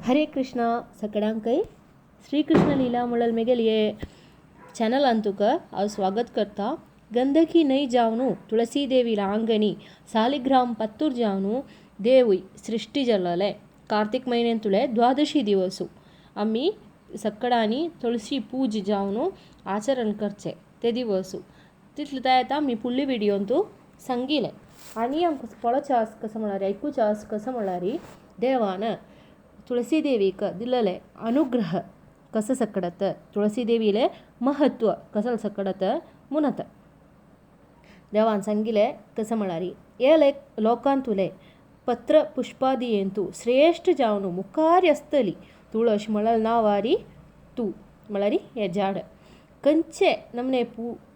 हरे कृष्णा सगळ्यांकय श्रीकृष्ण लीला म्हणल मेगेल ये चॅनल तुका हांव स्वागत करता. गंदकी नहीं जावनू तुळसी देवी आंगणी सालिग्राम पत्तूर जावनू देवूय सृष्टी जल्लले कार्तिक महिन्यान तुळे द्वादशी दिवसू आम्ही सक्कडानी तुळसी पूज जावनू आचरण करचे ते दिवसू तितले तायेता आम्ही पुल्ली व्हिडिओन तू सांगिले आणि आमकां पळोवचे आस कसं म्हळ्यार ऐकूचे आस कसं म्हळ्यार देवान तुळसी देवीक दिलेले अनुग्रह कसं सकडत तुळसी देवीले महत्व कसं सकडत म्हणत देवान सांगिले कसं म्हळ्यार ये लोकांत तुले पत्र पुष्पादी श्रेष्ठ जावन मुखार असतली तुळस म्हळ्यार नावारी तू म्हळ्यार हे झाड खंयचे नमने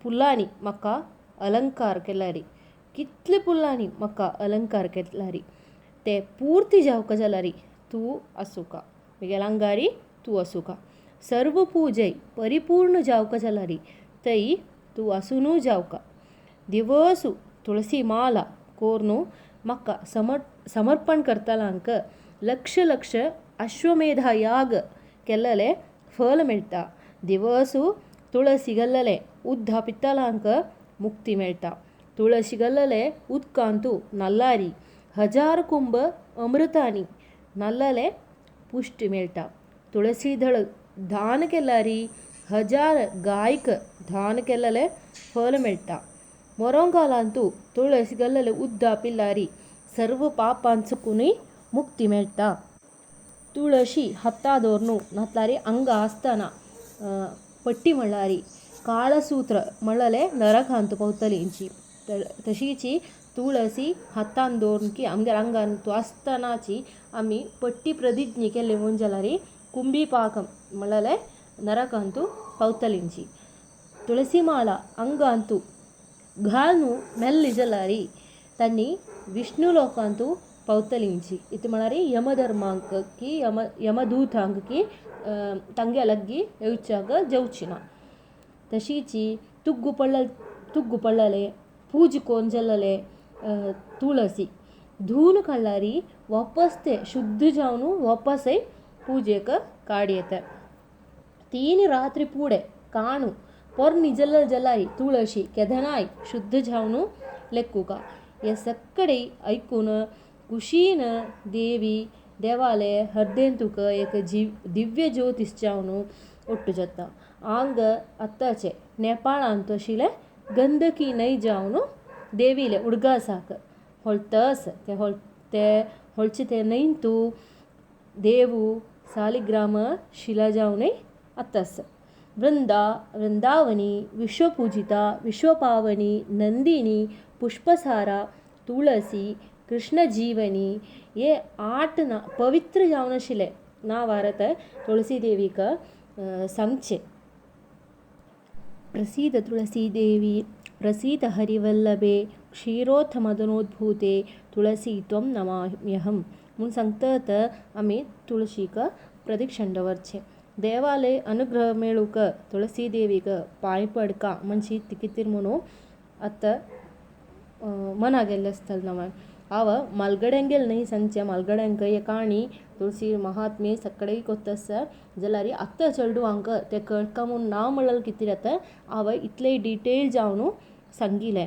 फुलांनी म्हाका अलंकार केल्यारी कितले फुलांनी म्हाका अलंकार केल्यारी ते पूर्ती जावका जाल्यार तू आसूका म्हगेल आंगारी तू आसूका सर्व पूजय परिपूर्ण जावका जाल्यार तई तू आसूनू जावका दिवसू तुळसी माला कोरनू म्हाका समर्पण करतलांक लक्ष लक्ष अश्वमेधा याग केल्लेले फल मेळटा दिवसू तुळसी घाल्लेले उद्दा पित्तलांक मुक्ती मेळटा तुळसी घाल्लेले उदकांतू नल्लारी 1000 कुंभ अमृतानी नल्लेले पुष्टी मेळटा तुळसी दळ दान केल्यारी 1000 गायक दान केल्लेले फल मेळटा मोरोंगालांतू तुळसी घाल्लेले उद्दा पिल्लारी सर्व पापांचुकूनय मुक्ती मेळटा तुळशी हत्ता दवरनू नातलारी अंग आसतना पट्टी म्हणल्यारी काळसूत्र म्हणलेले नरकांत पावतलींची तशीची तुळसी हातान दवरून की आमच्या अंगान तू आसतनाची आम्ही पट्टी प्रतिज्ञा केली म्हणून जाल्यार कुंभी पाकम म्हणलेले नरकांतू पावतलींची तुळसी माळा अंगांतू घालनू मेल्ली जाल्यार तांणी विष्णु लोकांतू पावतलींची इतू म्हळ्यार यमधर्मांक की यमदूतांक की तांगे लग्गी येवच्याक जेवची ना तशीची तुग्गु पडलेले पूज कोन जाल्लेले तुळसी धुवन काडल्यारी वापस ते शुद्ध जावन वापसय पूजेक काड येता 3 रात्री पुढे काणू पोरणी जल्ल जाल्यार तुळशी केदनाय शुद्ध जावन लेक्कुका हे सगळे ऐकून खुशीन देवी देवाले हृदयंतुक एक दिव्य ज्योतिष जावन ಒಟ್ಟು ಜತ್ತ ಆಂಗ ಅತ್ತಾಚೆ ನೇಪಾಳಂತ ಶಿಲೆ ಗಂಧಕಿ ನೈ ಜಾವನು ದೇವಿಲೆ ಉಡ್ಗಾಸಾಕ ಹೊಳ್ತಸ್ ते ಹೊಳ್ಚಿತೆ ನೈಂತು ದೇವು ಸಾಲಿಗ್ರಾಮ ಶಿಲಾ ಜಾವನೈ ಅತ್ತಸ್ वृंदावनी विश्वपूजिता विश्वपावनी नंदिनी पुष्पसार तुळसी कृष्णजीवनी ये 8 पवित्र जावन शिले ना वारत तुळसी देवीक सांगचे प्रसीद तुळसी देवी प्रसीद हरिवल्लभे क्षीरोत्थमदनोद्भूते तुळसी त्वं नमाम्यहम म्हणून सांगतात आम्ही तुळशीक प्रदक्षिण दवरचे देवाले अनुग्रह मेळूक तुळसी देवीक पांय पडका म्हणजे तिकितीर म्हणू आत मना गेल्ले आसतले नवा हांव मलगड्यांगेल न्ही सांगचे मलगड्यांक हे काणी तुळसी महात्मे सगळे कोत्तस जाल्यार आत्ता चेडू हांक ते कळका म्हूण ना म्हणल्यार कितें जाता हांव इतले डिटेल जावन सांगिले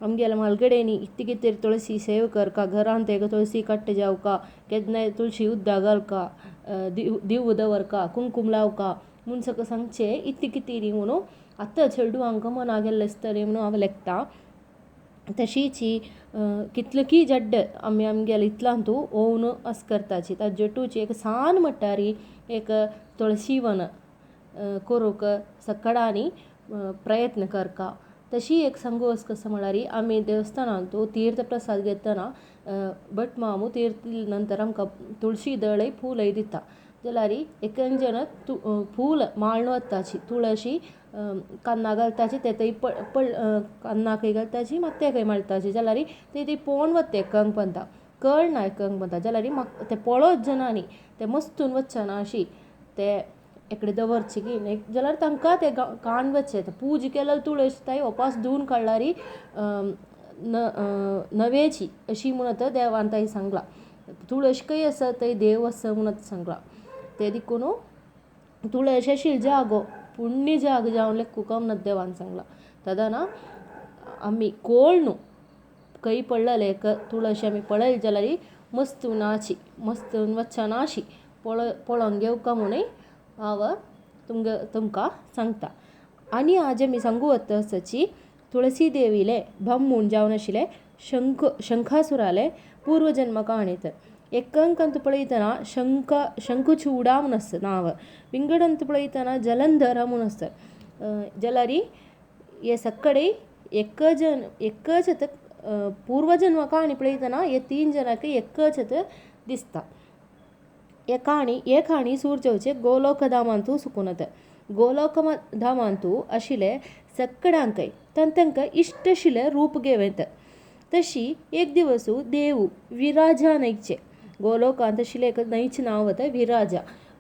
आमगेले मलगडेनी इत्ती कितें तुळसी सेव करका घरांत एक तुळसी कट्ट जावका केदनाय तुळशी उद्दा घालका दिव दवरका कुंकुम लावका म्हूण सगळें सांगचे इत्ती कितें न्ही म्हणून आत्ता चेडू हांकां मना गेल्ले आसतले म्हणून हांव लेखता तशीची कितले की जड्ड आमगेले इतलांतू ओवन आस करताची ता जटूची एक सान म्हणटारी एक तुळशीवन करूक सकाळांनी प्रयत्न करका तशी एक सांगोस कसं म्हळ्यार आमी देवस्थानांतू तीर्थ प्रसाद घेतना भट मामू तीर्थ नंतर आमकां तुळशी दळय फूलय दिता जाल्यार एक जण फूल माळून वताची तुळशी कन्ना घालताची ते थंय कन्नाकय घालताची मात तेकय माळटाची जाल्यार ती पोवन वता एकांक पंता कळ ना एकांक पंता जाल्यार म्हाका ते पळोवच जनांनी ते मस्तून वचना अशी ते एकडे दवरचे की जाल्यार तांकां ते काणवचे पूज केल्यार तुळस ताई वपास धुवन काडल्यार नवेची अशी म्हणत देवान ताई सांगला तुळशी कय आसा थंय देव आसा म्हणत सांगला ते देखून तुळशीशील जागो पुण्य जाग जावन लेकुकम न देवान सांगला तदा ना आम्ही कोळ न्हू कई पडलेले तुळशी आमी पळय जाल्यार मस्त नाची मस्त वच्चा नाशी पळोवन घेवका म्हणून हांव तुमकां सांगता. आनी आज आमी सांगू वता आसची तुळसी देवीले भम म्हूण जावन आशिल्ले शंखासुराले पूर्वजन्म काणीत. एकांकंत पळयतना शंखचूडा म्हूण आसता नांव, विंगडंत पळयतना जलंधर म्हूण आसता. जाल्यार हे सकडे एकच पूर्वजन्म काणी पळयतना हे 3 जनांक एकच दिसता. हे काणी सूर्यचे गोलोकधामांतू सुकूनत. गोलोकधामांतू आशिल्ले सकडयांकय तांकां इश्ट आशिल्ले रूप घेवंत. तशी एक दिवसू देव विराजा न्हंयचे गोलोकांत आशिल्ले एक न्हंयचें नांव वता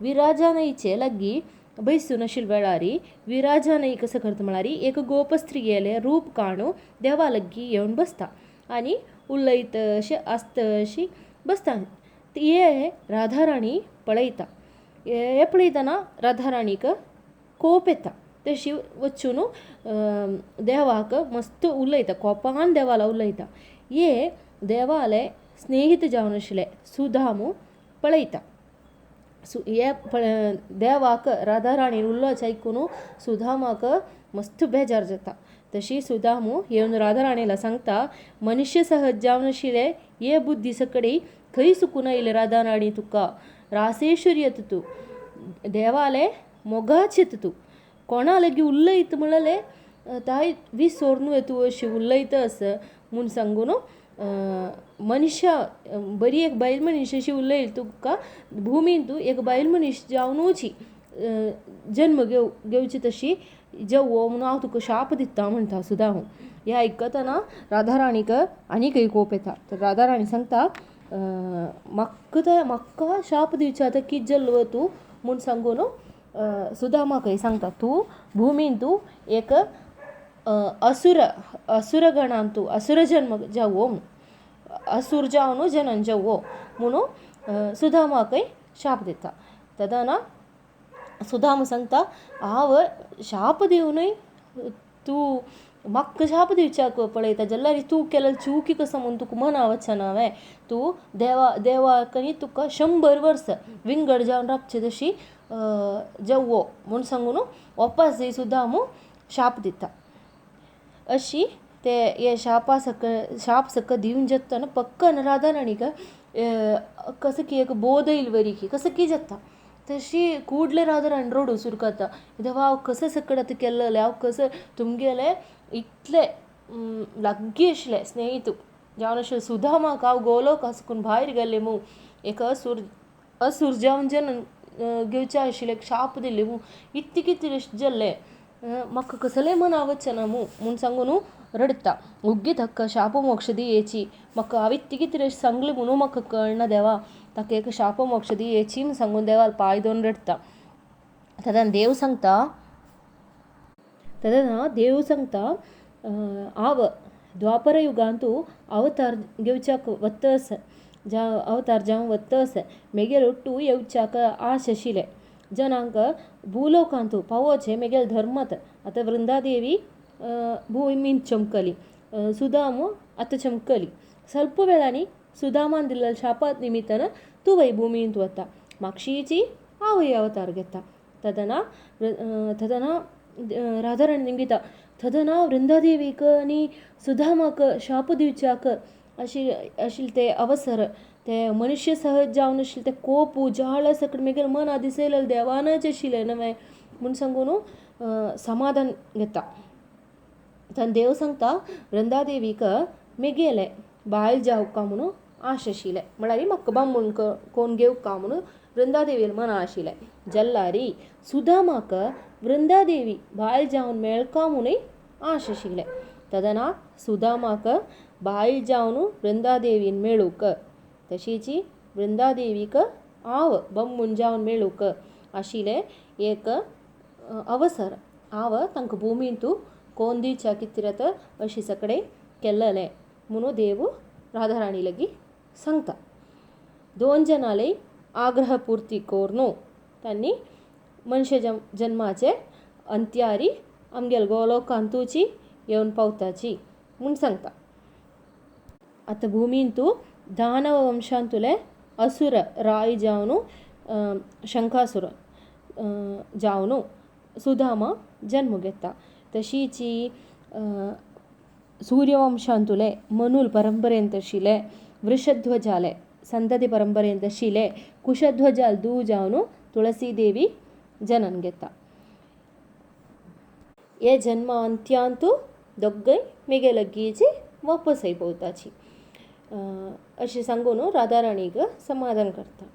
विराजा न्हंयचे लागीं बैसून आशिल्ले वेळार विराजा न्हंय कसो करता म्हळ्यार एक गोपस्त्रियेलें रूप काणू देवा लागीं येवन बसता आनी उलयत अशें आसत अशी बसता. हे राधाराणी पळयता. हे पळयतना राधाराणीक कोप येता. तशी वचून देवाक मस्त उलयता कोपान देवाला उलयता. हे देवाले स्नेहीत जावन आशिल्ले सुदामू पळयता. हे देवाक राधाराणी उलोवचें आयकून सुदामाक मस्त बेजार जाता. तशी सुदामू येवन राधाराणीला सांगता मनुष्य सहज जावन आशिल्ले हे बुद्धी सकडी खंय सुकून आयले राधाराणी तुका रासेश्वरी येता तूं देवाले मोगाच येता तूं कोणा लागीं उलयत म्हणले ताय विसोरनू येतू अशी उलयत आस म्हूण सांगून मनुष्य बरी एक बायल मनीस अशी उलयली तुका भुमीन तूं एक बायल मनीस जावनूची जन्म घेवची तशी जेवो म्हणून हांव तुका शाप दिता म्हणटा सुदामू. हें आयकतना राधाराणीक आनीकय कोप येता. तर राधाराणी सांगता म्हाका शाप दिवचे आतां कितें जाल्लो तूं म्हूण सांगून सुदामाकय सांगता तूं भुमीन तूं एक असुर गणान तूं असुर जन्म जावो असुर जावन जनन जावो म्हणून सुदामाकय शाप दिता. तदा ना सुदामा सांगता हांव शाप दिवनय तूं म्हाका शाप दिवच्याक पळयता जाल्यार तूं केलें चुकी कसो म्हूण तुका मना वचना हांवें तूं देवाक तुका 100 वर्स विंगड जावन रावचें तशी जावो म्हूण सांगून वापस सुदामू शाप दिता. अशी ते हे शाप सकल दिवन जेतना पक्कन राधाराणीक कसं की एक बोध येयली बरी की कसं की जाता. तशी कूडले राधाराणी रडू सुरू करता देवा हांव कसं सकड आतां केल्लें हांव कसं तुमगेले इतले लागीं आशिल्ले स्नेहीत जावन आशिल्ले सुदामाक हांव गोलोक आसकून भायर गेल्लें मू एक असुर जावन जनन घेवचें आशिल्लें शाप दिल्लें मू इतलें कितें जाल्लें म्हाका कसलें मना वचना म्हूण सांगून रडता. उग्गी ताका शाप मोक्ष दियेची म्हाका हांव इतलें कितें सांगलें म्हणून म्हाका कळना देवा ताका एक शाप मोक्ष दियेची म्हूण सांगून देवाला पांय दोन रडता. तेन्ना देव सांगता हांव द्वापर युगांतू अवतार घेवच्याक वतस अवतार जावन वतस मेगेल तूं येवच्याक आश आशिल्लें जनांक भूलोकांतू पावोवचें मेगेल धर्मत. आतां वृंदादेवी भुमींत चमकली सुदामू आतां चमकली ಸ್ವಲ್ಪ वेळांनी सुदामान दिल्ल्या शापात निमित्तान तूं वय भुमींत वता म्हाक्षीची हांवय अवतार घेता. तदना राधाराणी निंगिता तदना वृंदादेवीक आनी सुदामाक शाप दिवच्याक आशिल्ले ते अवसर ते मनुष्य सहज जावन आशिल्ले ते कोप जाळ सकट मेगेल मना दिसयलें देवानच आशिल्लें नवें म्हूण सांगून समाधान घेता. तेन्ना देव सांगता वृंदादेवीक मेगेले बायल जावका म्हणून आश आशिल्लें म्हळ्यार म्हाका बामूण कोण घेवका म्हणून वृंदादेवीर मना आशिल्लें जाल्यार सुदामाक वृंदादेवी बायल जावन मेळका म्हणून आश आशिल्लें. तदना सुदामाक बायल जावन वृंदादेवीन मेळूक तशीच वृंदादेवीक हांव बामूण जावन मेळूक आशिल्लें एक अवसर हांव तांकां भुमींत कोण दिवच्या कितें अशी सकडे केल्लें म्हणून देव राधाराणी लागीं सांगता. 2 जनाले आग्रह पूर्ती कोरनू त्यांनी मनुष्य जन्माचे अंत्यारी आमगेल गोलोकांतूची येवन पावताची म्हूण सांगता. आतां भुमीन तूं दानव वंशांतुले असुर राय जावन शंकासुर जावन सुदामा जन्म घेता. तशीची सूर्यवंशांतुले मनुल परंपरेंत शिले वृषध्वजाले संतती परंपरेंत शिले कुशध्वजाल दू जावन तुळसी देवी जनन घेता. हे जन्म अंत्यांतू दोगय मेगे लगीची वापस येवपाची अशें सांगून राधाराणीक समाधान करता.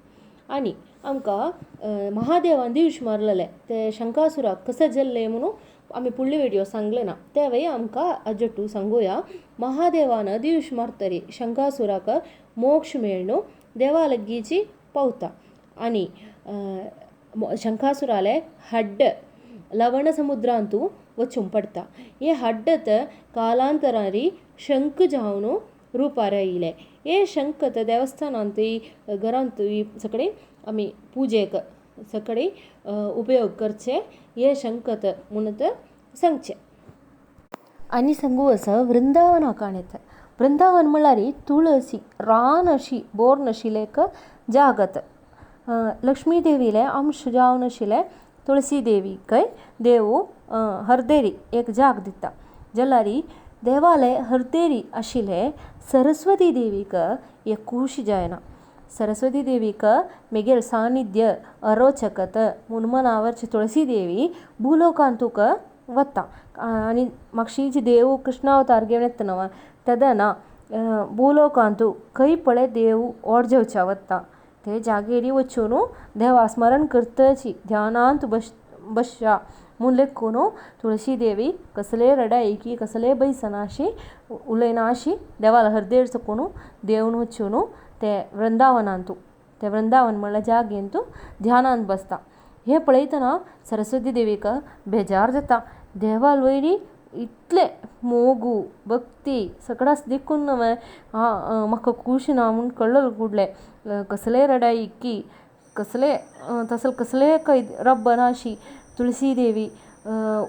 आनी आमकां महादेवान दिवश मारलेले ते शंकासुराक कशें जल्ले म्हणून आमी फुडले व्हिडिओ सांगले ना. त्या वेळी आमकां अजटू सांगुया महादेवान दिवश मारतरी शंकासुराक मोक्ष मेळून देवा लगीची पावता. आनी शंकासुराले हड्ड लवण समुद्रांतू वचून पडता. हे हड्डत कालांतरारी शंख जावन रुपार येयले. हे शंखत देवस्थानांतूय घरांतूय सगळे आमी पुजेक सगळे उपयोग करचे. हे शंखत म्हणत सांगचे. आनी सांगू असं वृंदावन काणयत. वृंदावन म्हळ्यार तुळसी रान अशी बोर नाशिल्लेक जागत. लक्ष्मी देवीले अंश जावन आशिल्ले तुळसी देवीक देव हरदेरी एक जाग दिता. जाल्यार देवाले हरदेरी आशिल्ले सरस्वती देवीक एक खूश जायना. सरस्वती देवीक मेगेल सानिध्य अरोचकत म्हूण मनावरची तुळसी देवी भूलोकांतूक वता. आनी मागशींची देव कृष्णावतार घेवन येता न्हय तेदना भूलोकांतू खंय पळय देव ओड जेवच्या वता. ते जागेरी वचून देवा स्मरण करतची ध्यानांत बसच्या म्हूण लेखून तुळशी देवी कसले रडायकी कसले बैसनाशी उलयनाशी देवाला हरदेर सकून देवन वचून ते वृंदावनांतू ते वृंदावन म्हणल्यार जागेंतू ध्यानांत बसता. हे पळयतना सरस्वती देवीक बेजार जाता. देवाल वयरी इतले मोगू भक्ती सगळाच देखून म्हाका खूश ना म्हूण कळ्ळल फुडले कसले रडायकी कसले तसल कसले खंय रब्ब नाशी तुळसी देवी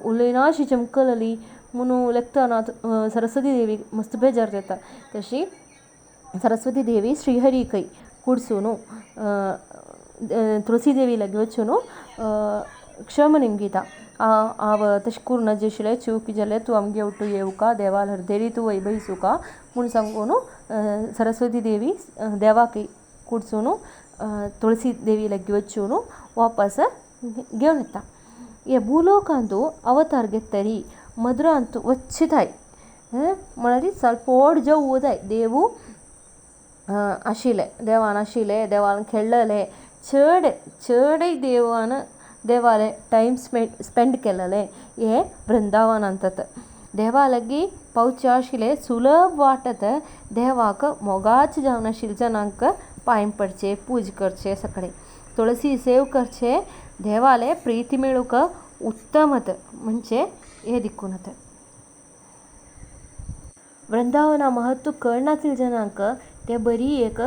उलयनाशी चमकलली म्हणून लेखतना सरस्वती देवी मस्त बेजार जाता. तशी सरस्वती देवी श्रीहरी खंय कुडसून तुळसी देवी लागीं वचून क्षम निमगिता. हांव तशें करून नाशिल्लें चूक जालें तूं आमगे उठू येवका देवाल हरदेरी तूं वय बैसुका म्हूण सांगून सरस्वती देवी देवाक कुडसून तुळसी देवी लागीं वचून वापस घेवन येता. हे भूलोकांतू अवतार घेतरी मधुरांतू वच्छिताय म्हळ्यार ಸ್ವಲ್ಪ ओड जेव जाय. देवू आशिल्ले देवान आशिल्ले देवान खेळ्ळले चडय देवाले टायम स्पेंड केलेले हे वृंदावनांत. देवा लागीं पावचे आशिल्ले सुलभ वाटत देवाक मोगाच जावन आशिल्ले जनांक पांय पडचे पूज करचे सगळे तुळसी सेव करचे देवाले प्रीती मेळूक उत्तमत म्हणजे हे दिकूनत. वृंदावना महत्व कळनातील जनांक ते बरी एक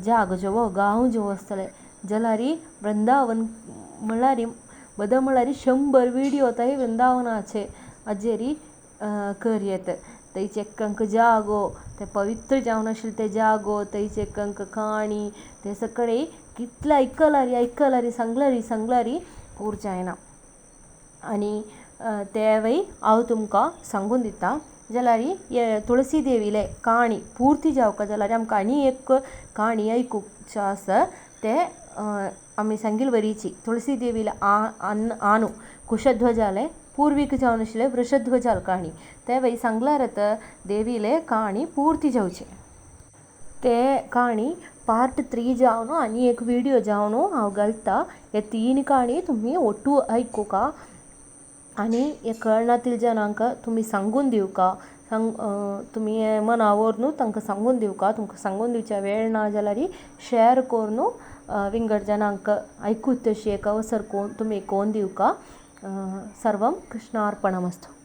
जाग जेवो गांव जेवो आसतले जाल्यार वृंदावन म्हळ्यार बदल म्हळ्यार 100 व्हिडिओ थंय वृंदावनाचे हाजेरी करयेत. थंयचे एकांक जागो ते पवित्र जावन आशिल्ले ते जागो थंयचे एकांक काणी ते सगळे कितले आयकलारी सांगलारी पूर जायना. आनी ते वेळी हांव तुमकां सांगून दिता जाल्यार हे तुळसी देवीले काणी पुर्ती जावका जाल्यार आमकां आनी एक काणी आयकूंकचे आसा. ते आमी सांगिल्ले वरीची तुळसी देवीले आनू कुशध्वजाले पूर्वीक जावन आशिल्ले वृषध्वजाल काणी ते वेळी सांगल्यार देवीले काणी पुर्ती जावचे. ते काणी पार्ट 3 जावन आनी एक व्हिडिओ जावन हांव घालता. हे 3 काणी तुमी ओटू आयकुका आनी हे कळनातील जनांक तुमी सांगून दिवका. तुमी हे मना व्हरून तांकां सांगून दिवका. तुमकां सांगून दिवच्या वेळ ना जाल्यार शेअर करून विंगड जनांक आयकूत तशी एक अवसर तुमी कोण दिवका. सर्वं कृष्णार्पणमस्तु.